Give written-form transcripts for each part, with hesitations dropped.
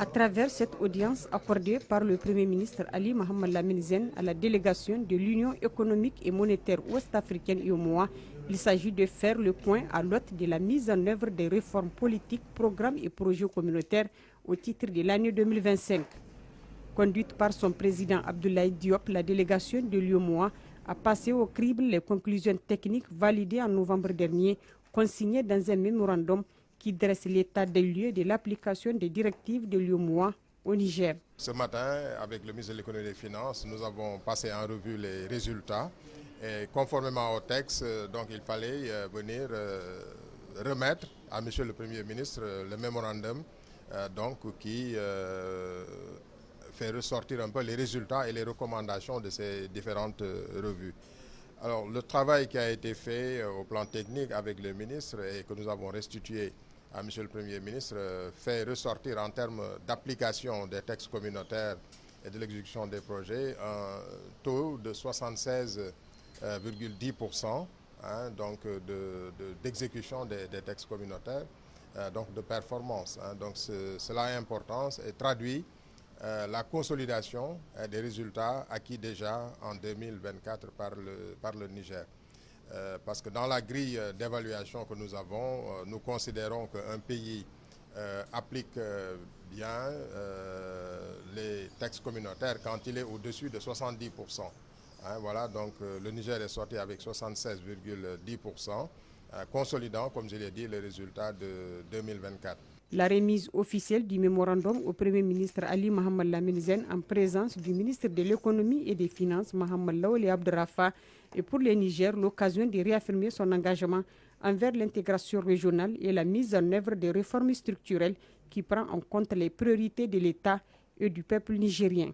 À travers cette audience accordée par le Premier ministre Ali Mohamed Lamine Zen à la délégation de l'Union économique et monétaire ouest-africaine UEMOA, il s'agit de faire le point à l'hôte de la mise en œuvre des réformes politiques, programmes et projets communautaires au titre de l'année 2025. Conduite par son président Abdoulaye Diop, la délégation de l'UEMOA a passé au crible les conclusions techniques validées en novembre dernier, consignées dans un mémorandum qui dresse l'état des lieux de l'application des directives de l'UEMOA au Niger. Ce matin, avec le ministre de l'économie et des finances, nous avons passé en revue les résultats. Et conformément au texte, donc il fallait venir remettre à Monsieur le Premier ministre le mémorandum qui fait ressortir un peu les résultats et les recommandations de ces différentes revues. Alors, le travail qui a été fait au plan technique avec le ministre et que nous avons restitué à Monsieur le Premier ministre fait ressortir en termes d'application des textes communautaires et de l'exécution des projets un taux de 76,10% d'exécution des textes communautaires, donc de performance. Donc cela a importance et traduit la consolidation des résultats acquis déjà en 2024 par le Niger. Parce que dans la grille d'évaluation que nous avons, nous considérons qu'un pays applique bien les textes communautaires quand il est au-dessus de 70%. Voilà, donc le Niger est sorti avec 76,10%, consolidant, comme je l'ai dit, les résultats de 2024. La remise officielle du mémorandum au Premier ministre Ali Mohamed Lamine Zen en présence du ministre de l'économie et des finances Mohamed Laouli Abdrafa est pour le Niger l'occasion de réaffirmer son engagement envers l'intégration régionale et la mise en œuvre des réformes structurelles qui prend en compte les priorités de l'État et du peuple nigérien.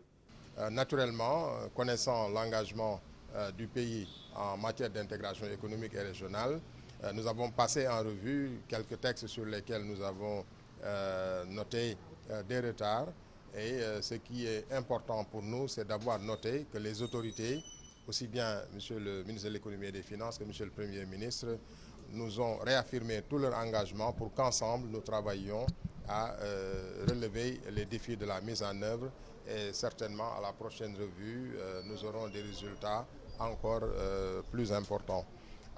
Naturellement, connaissant l'engagement du pays en matière d'intégration économique et régionale, nous avons passé en revue quelques textes sur lesquels nous avons noté des retards et ce qui est important pour nous, c'est d'avoir noté que les autorités, aussi bien Monsieur le ministre de l'économie et des finances que Monsieur le Premier ministre, nous ont réaffirmé tout leur engagement pour qu'ensemble nous travaillions à relever les défis de la mise en œuvre et certainement à la prochaine revue, nous aurons des résultats encore plus importants.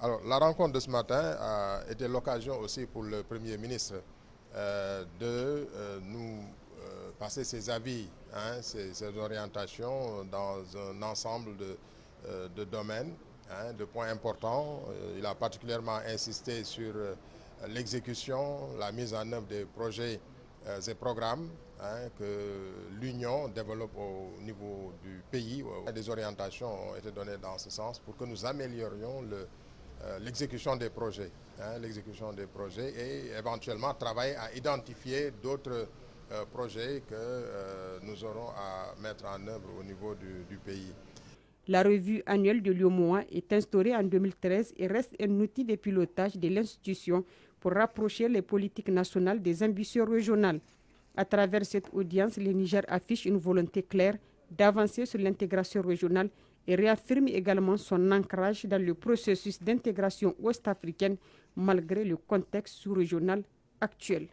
Alors, la rencontre de ce matin a été l'occasion aussi pour le Premier ministre de nous passer ses avis, ses orientations dans un ensemble de domaines, de points importants. Il a particulièrement insisté sur l'exécution, la mise en œuvre des projets et programmes que l'Union développe au niveau du pays. Des orientations ont été données dans ce sens pour que nous améliorions l'exécution des projets, et éventuellement travailler à identifier d'autres projets que nous aurons à mettre en œuvre au niveau du pays. La revue annuelle de l'UEMOA est instaurée en 2013 et reste un outil de pilotage de l'institution pour rapprocher les politiques nationales des ambitions régionales. À travers cette audience, le Niger affiche une volonté claire d'avancer sur l'intégration régionale et réaffirme également son ancrage dans le processus d'intégration ouest-africaine malgré le contexte sous-régional actuel.